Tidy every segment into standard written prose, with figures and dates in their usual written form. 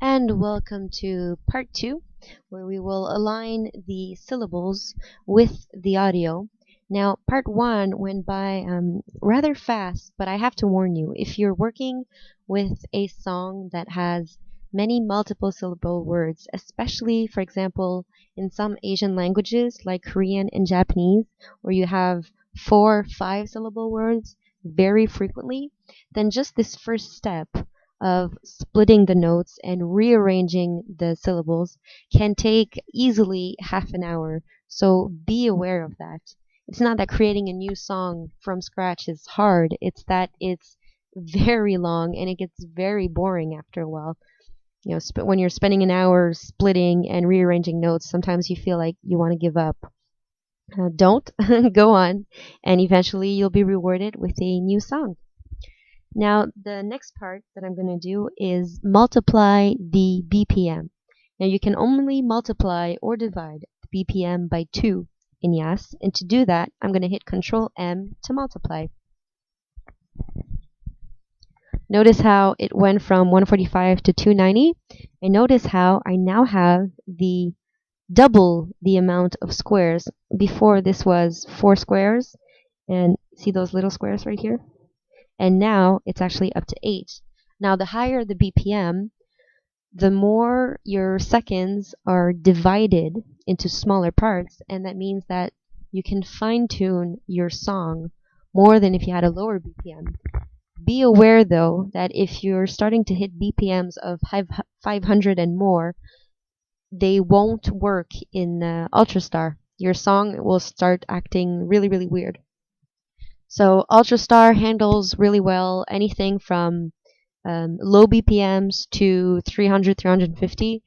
And welcome to part two, where we will align the syllables with the audio. Now, part one went by rather fast, but I have to warn you, if you're working with a song that has many multiple syllable words, especially, for example, in some Asian languages like Korean and Japanese, where you have 4, 5 syllable words very frequently, then just this first step of splitting the notes and rearranging the syllables can take easily half an hour. So be aware of that. It's not that creating a new song from scratch is hard, it's that it's very long and it gets very boring after a while. When you're spending an hour splitting and rearranging notes, sometimes you feel like you want to give up. Don't go on, and eventually you'll be rewarded with a new song. Now, the next part that I'm going to do is multiply the BPM. Now, you can only multiply or divide the BPM by 2 in Yass, and to do that, I'm going to hit Control M to multiply. Notice how it went from 145 to 290, and notice how I now have the double the amount of squares. Before this was 4 squares, and see those little squares right here? And now it's actually up to 8. Now, the higher the BPM, the more your seconds are divided into smaller parts, and that means that you can fine-tune your song more than if you had a lower BPM. Be aware, though, that if you're starting to hit BPMs of 500 and more, they won't work in Ultrastar. Your song will start acting really, really weird. So Ultrastar handles really well anything from low BPMs to 300, 350.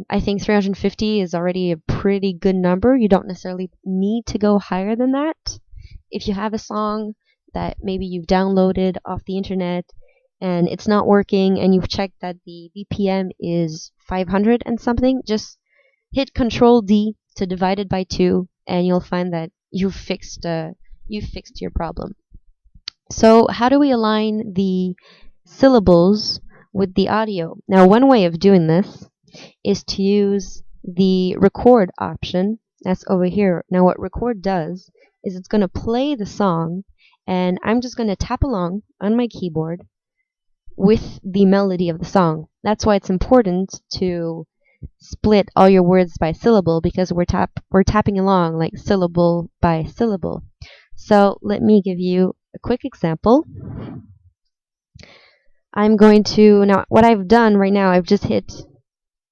I think 350 is already a pretty good number. You don't necessarily need to go higher than that. If you have a song that maybe you've downloaded off the internet and it's not working and you've checked that the BPM is 500 and something, just hit Control D to divide it by 2 and you'll find that you've fixed your problem. So how do we align the syllables with the audio? Now, one way of doing this is to use the record option that's over here. Now, what record does is it's going to play the song, and I'm just going to tap along on my keyboard with the melody of the song. That's why it's important to split all your words by syllable, because we're tapping along like syllable by syllable. So let me give you a quick example. I'm going to, now what I've done right now, I've just hit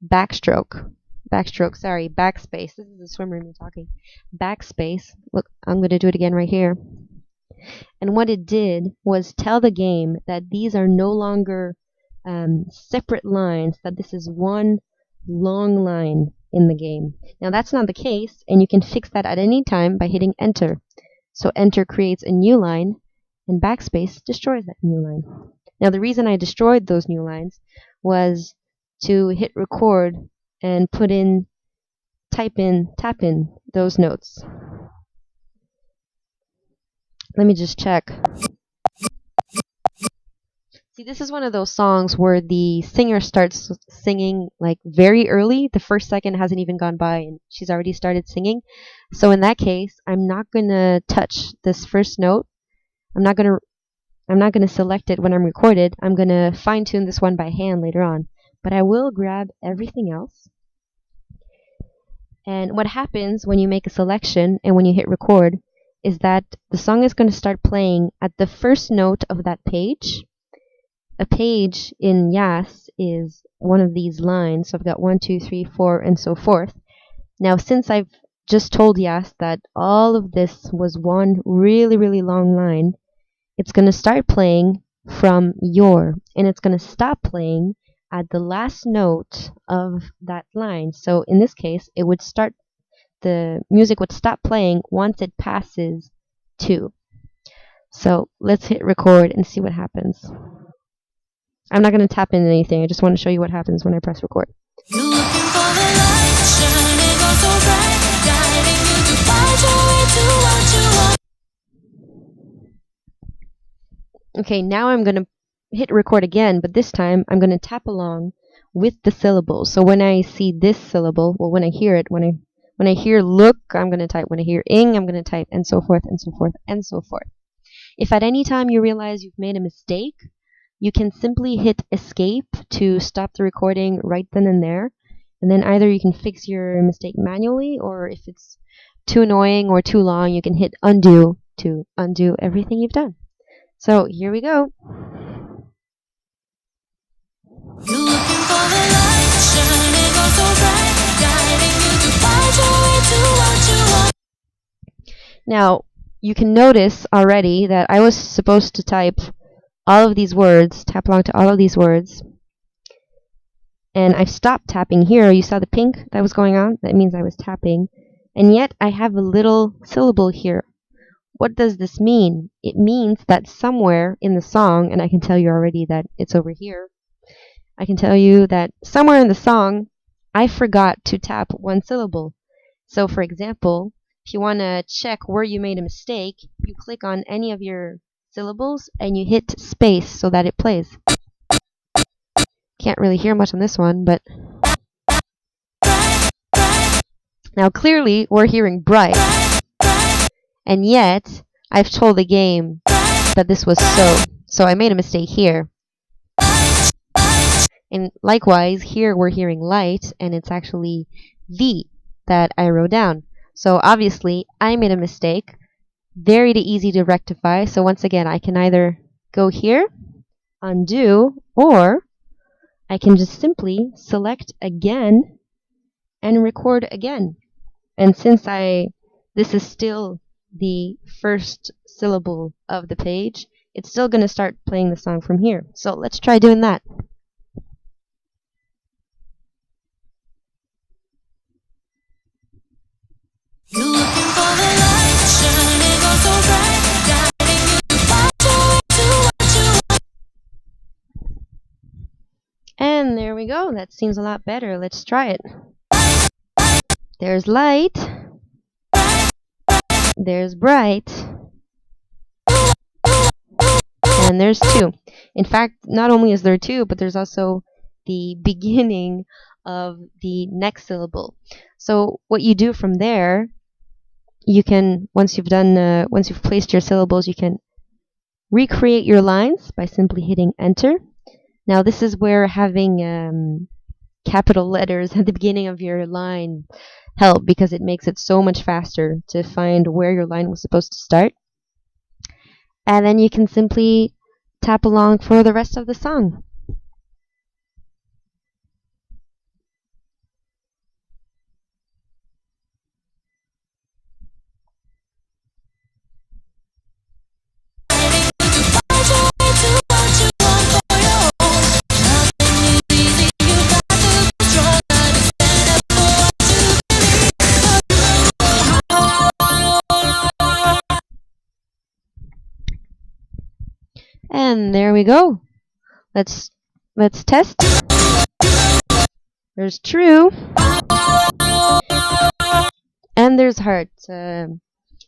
backspace. This is the swimmer in me talking. Backspace. Look, I'm going to do it again right here. And what it did was tell the game that these are no longer separate lines, that this is one long line in the game. Now that's not the case, and you can fix that at any time by hitting enter. So enter creates a new line, and backspace destroys that new line. Now the reason I destroyed those new lines was to hit record and tap in those notes. Let me just check. See, this is one of those songs where the singer starts singing like very early. The first second hasn't even gone by and she's already started singing. So in that case, I'm not going to touch this first note. I'm not going to select it when I'm recorded. I'm going to fine tune this one by hand later on. But I will grab everything else. And what happens when you make a selection and when you hit record is that the song is going to start playing at the first note of that page. A page in Yass is one of these lines. So I've got 1, 2, 3, 4, and so forth. Now, since I've just told Yass that all of this was one really, really long line, it's going to start playing from your, and it's going to stop playing at the last note of that line. So in this case, the music would stop playing once it passes 2. So let's hit record and see what happens. I'm not going to tap in anything. I just want to show you what happens when I press record. You're looking for the light shining on so bright, guiding you to find your way to what you want. Okay, now I'm going to hit record again, but this time I'm going to tap along with the syllables. So when I see this syllable, well, when I hear it, when I hear look, I'm going to type. When I hear ing, I'm going to type, and so forth and so forth and so forth. If at any time you realize you've made a mistake, you can simply hit escape to stop the recording right then and there. And then either you can fix your mistake manually, or if it's too annoying or too long, you can hit undo to undo everything you've done. So here we go. You're looking for the light, shining on so bright, guiding you to find your way to what you want. Now, you can notice already that I was supposed to type all of these words, tap along to all of these words, and I stopped tapping here. You saw the pink that was going on? That means I was tapping. And yet I have a little syllable here. What does this mean? It means that somewhere in the song, and I can tell you already that it's over here, I can tell you that somewhere in the song, I forgot to tap one syllable. So for example, if you want to check where you made a mistake, you click on any of your syllables and you hit space so that it plays. Can't really hear much on this one, but now clearly we're hearing bright, and yet I've told the game that this was so I made a mistake here. And likewise, here we're hearing light, and it's actually V that I wrote down. So obviously I made a mistake, very easy to rectify. So once again, I can either go here, undo, or I can just simply select again and record again. And since this is still the first syllable of the page, it's still going to start playing the song from here. So let's try doing that. You're looking for the light, shining on so bright, guiding you to find your way to what you want. And there we go. That seems a lot better. Let's try it. There's light. There's bright. And there's two. In fact, not only is there two, but there's also the beginning of the next syllable. So what you do from there, you can, once you've placed your syllables, you can recreate your lines by simply hitting enter. Now this is where having capital letters at the beginning of your line help, because it makes it so much faster to find where your line was supposed to start. And then you can simply tap along for the rest of the song. And there we go. Let's test. There's true. And there's heart.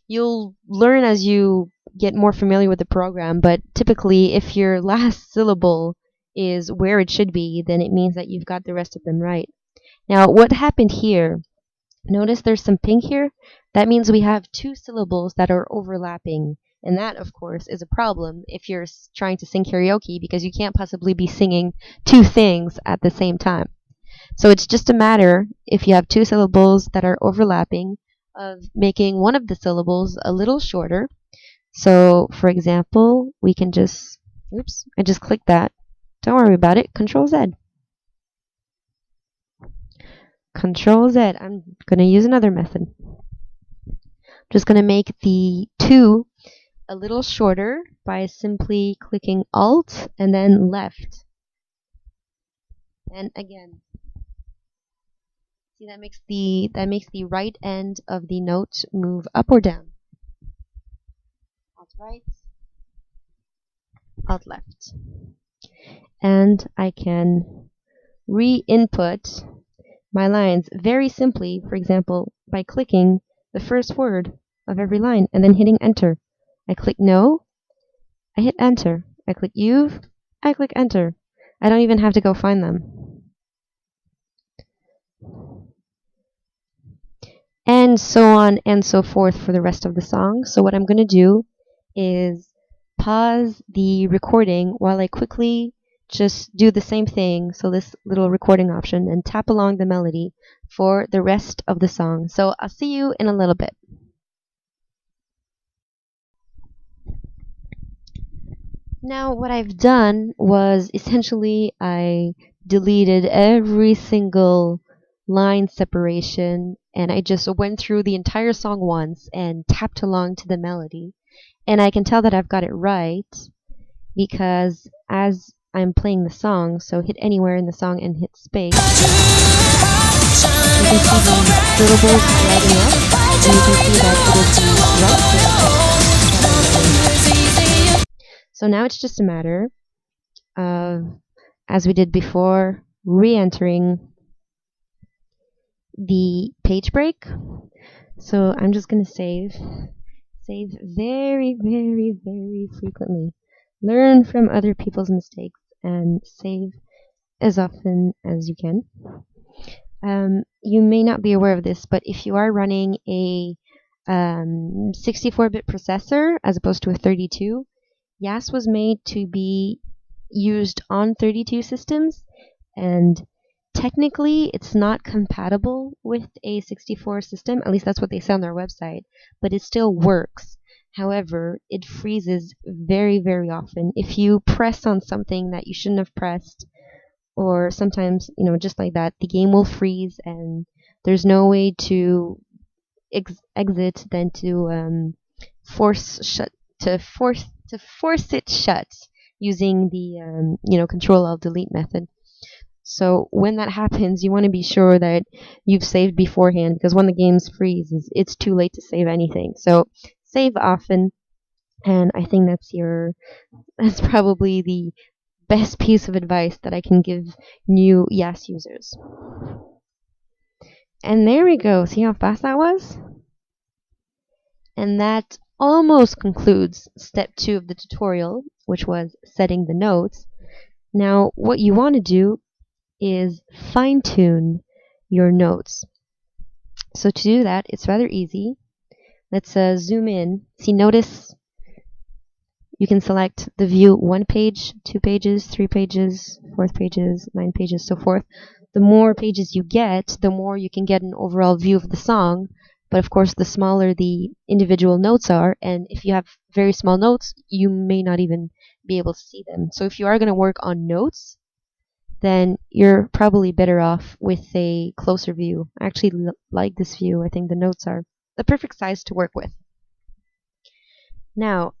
You'll learn as you get more familiar with the program, but typically if your last syllable is where it should be, then it means that you've got the rest of them right. Now, what happened here? Notice there's some pink here. That means we have two syllables that are overlapping. And that, of course, is a problem if you're trying to sing karaoke, because you can't possibly be singing two things at the same time. So it's just a matter, if you have two syllables that are overlapping, of making one of the syllables a little shorter. So, for example, we can just, oops, I just clicked that. Don't worry about it. Control Z. Control Z. I'm going to use another method. I'm just going to make the two a little shorter by simply clicking Alt and then left. And again, see, that makes the right end of the note move up or down. Alt right, Alt left. And I can re-input my lines very simply, for example, by clicking the first word of every line and then hitting enter. I click no, I hit enter. I click you've, I click enter. I don't even have to go find them. and so on and so forth for the rest of the song. So what I'm going to do is pause the recording while I quickly just do the same thing, so this little recording option, and tap along the melody for the rest of the song. So I'll see you in a little bit. Now what I've done was essentially I deleted every single line separation, and I just went through the entire song once and tapped along to the melody. And I can tell that I've got it right because as I'm playing the song, so hit anywhere in the song and hit space, you can see the syllables lighting up, and you can see that it is the right. So now it's just a matter of, as we did before, re-entering the page break. So I'm just going to save very, very, very frequently. Learn from other people's mistakes and save as often as you can. You may not be aware of this, but if you are running a 64-bit processor as opposed to a 32, Yass was made to be used on 32 systems, and technically it's not compatible with a 64 system. At least that's what they say on their website, but it still works. However, it freezes very, very often. If you press on something that you shouldn't have pressed, or sometimes, just like that, the game will freeze and there's no way to exit than to force shut to force it shut using the Control Alt Delete method. So when that happens, you want to be sure that you've saved beforehand, because when the games freeze, it's too late to save anything. So save often, and I think that's probably the best piece of advice that I can give new Yass users. And there we go. See how fast that was? And that almost concludes step 2 of the tutorial, which was setting the notes. Now, what you want to do is fine-tune your notes. So to do that, it's rather easy. Let's zoom in. See, notice you can select the view 1 page, 2 pages, 3 pages, 4 pages, 9 pages, so forth. The more pages you get, the more you can get an overall view of the song. But of course, the smaller the individual notes are, and if you have very small notes, you may not even be able to see them. So if you are going to work on notes, then you're probably better off with a closer view. I actually like this view. I think the notes are the perfect size to work with. Now,